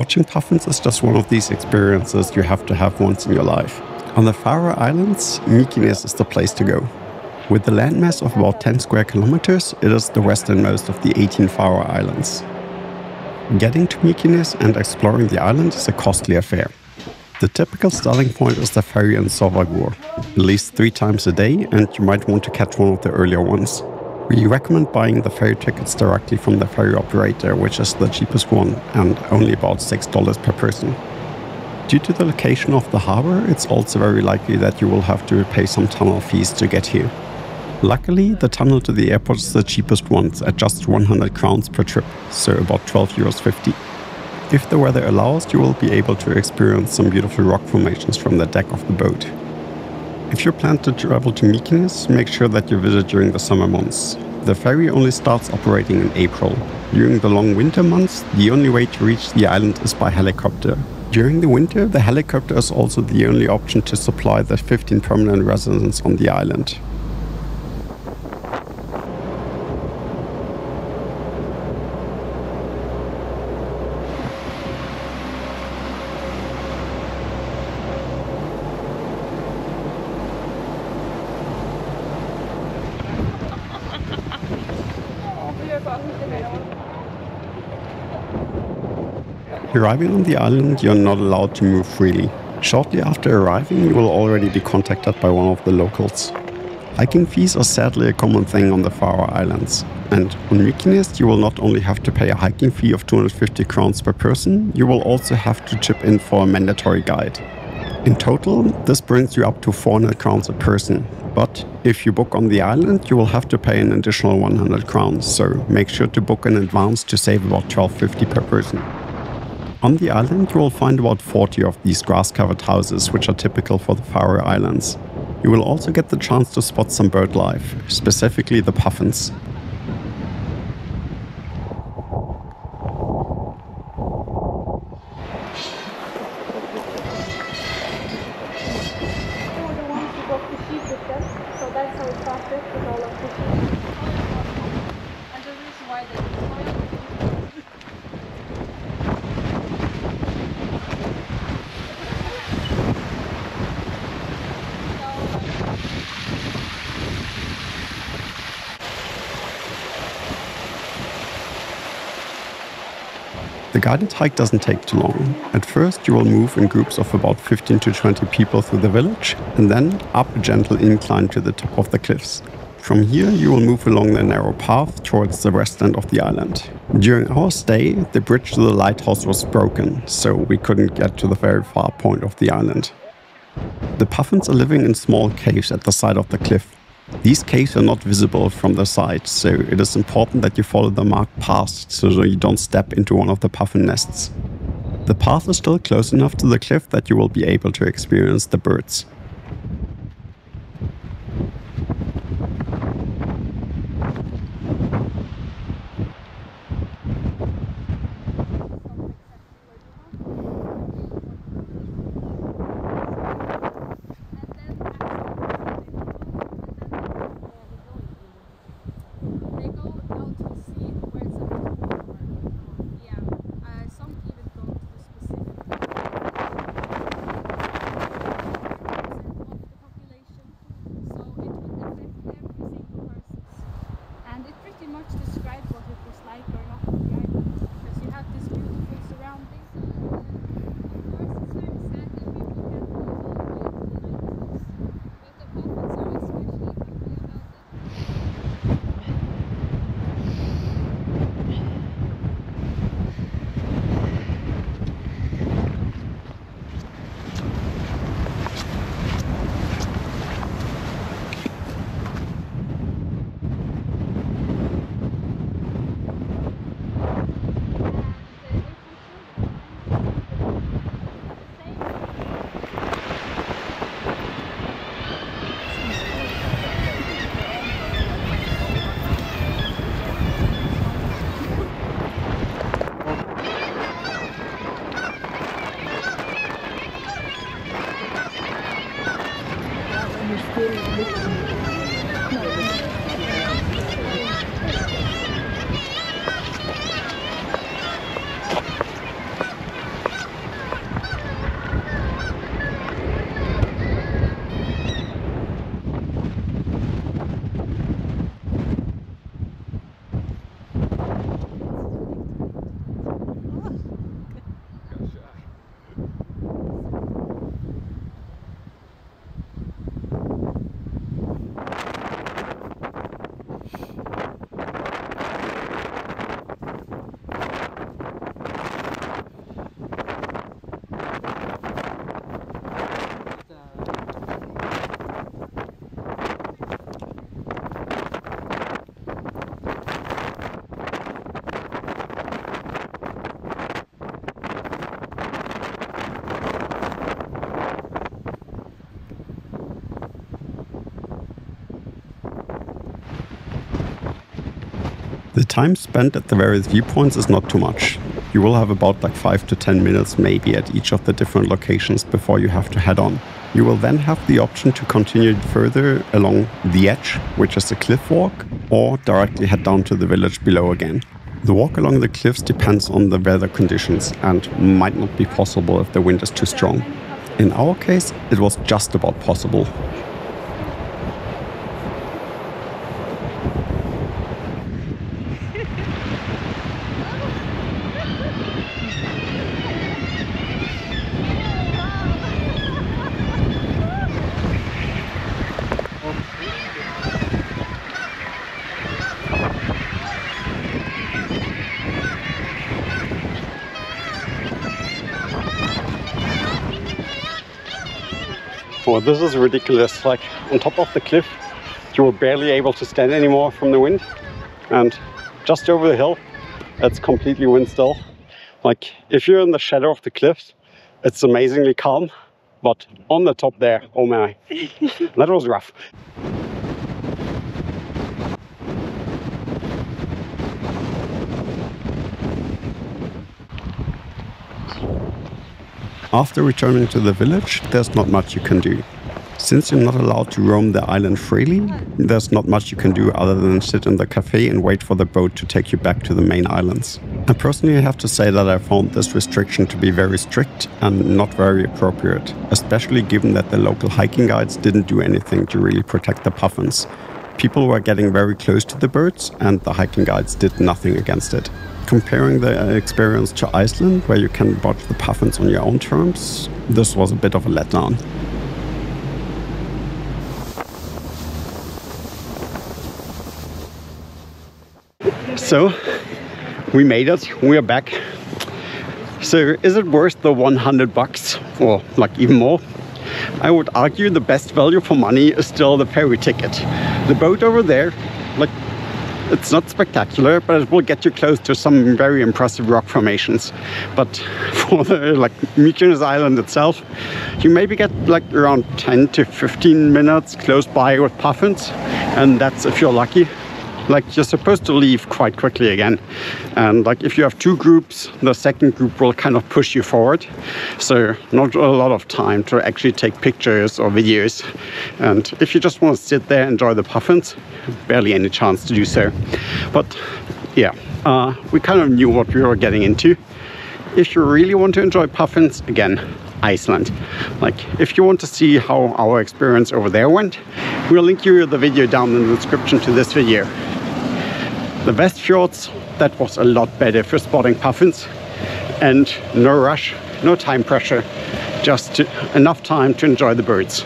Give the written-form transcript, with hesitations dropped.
Watching puffins is just one of these experiences you have to have once in your life. On the Faroe Islands, Mykines is the place to go. With a landmass of about 10 square kilometers, it is the westernmost of the 18 Faroe Islands. Getting to Mykines and exploring the island is a costly affair. The typical starting point is the ferry in Sørvágur, at least 3 times a day, and you might want to catch one of the earlier ones. We recommend buying the ferry tickets directly from the ferry operator, which is the cheapest one, and only about $6 per person. Due to the location of the harbor, it's also very likely that you will have to pay some tunnel fees to get here. Luckily, the tunnel to the airport is the cheapest one at just 100 crowns per trip, so about €12.50. If the weather allows, you will be able to experience some beautiful rock formations from the deck of the boat. If you plan to travel to Mykines, make sure that you visit during the summer months. The ferry only starts operating in April. During the long winter months, the only way to reach the island is by helicopter. During the winter, the helicopter is also the only option to supply the 15 permanent residents on the island. Arriving on the island, you're not allowed to move freely. Shortly after arriving, you will already be contacted by one of the locals. Hiking fees are sadly a common thing on the Faroe Islands. And on Mykines, you will not only have to pay a hiking fee of 250 crowns per person, you will also have to chip in for a mandatory guide. In total, this brings you up to 400 crowns a person. But if you book on the island, you will have to pay an additional 100 crowns, so make sure to book in advance to save about $12.50 per person. On the island, you will find about 40 of these grass-covered houses, which are typical for the Faroe Islands. You will also get the chance to spot some bird life, specifically the puffins. The guided hike doesn't take too long. At first, you will move in groups of about 15 to 20 people through the village, and then up a gentle incline to the top of the cliffs. From here, you will move along the narrow path towards the west end of the island. During our stay, the bridge to the lighthouse was broken, so we couldn't get to the very far point of the island. The puffins are living in small caves at the side of the cliff. These caves are not visible from the side, so it is important that you follow the marked path so that you don't step into one of the puffin nests. The path is still close enough to the cliff that you will be able to experience the birds. time spent at the various viewpoints is not too much. You will have about like 5 to 10 minutes maybe at each of the different locations before you have to head on. You will then have the option to continue further along the edge, which is the cliff walk, or directly head down to the village below again. The walk along the cliffs depends on the weather conditions and might not be possible if the wind is too strong. In our case, it was just about possible. Oh, this is ridiculous. Like on top of the cliff, you were barely able to stand anymore from the wind. And just over the hill, it's completely wind still. Like if you're in the shadow of the cliffs, it's amazingly calm. But on the top there, oh my, that was rough. After returning to the village, there's not much you can do. Since you're not allowed to roam the island freely, there's not much you can do other than sit in the cafe and wait for the boat to take you back to the main islands. I personally have to say that I found this restriction to be very strict and not very appropriate, especially given that the local hiking guides didn't do anything to really protect the puffins. People were getting very close to the birds and the hiking guides did nothing against it. Comparing the experience to Iceland, where you can watch the puffins on your own terms, this was a bit of a letdown. So, we made it, we are back. So, is it worth the $100 or like even more? I would argue the best value for money is still the ferry ticket. The boat over there, like, it's not spectacular, but it will get you close to some very impressive rock formations. But for the Mykonos island itself, you maybe get like around 10 to 15 minutes close by with puffins, and that's if you're lucky. Like you're supposed to leave quite quickly again, and like if you have two groups, the second group will kind of push you forward, so not a lot of time to actually take pictures or videos. And if you just want to sit there and enjoy the puffins, barely any chance to do so. But yeah, we kind of knew what we were getting into. If you really want to enjoy puffins, again, Iceland. Like if you want to see how our experience over there went, we'll link you the video down in the description to this video. The West Fjords, that was a lot better for spotting puffins, and no rush, no time pressure, just enough time to enjoy the birds.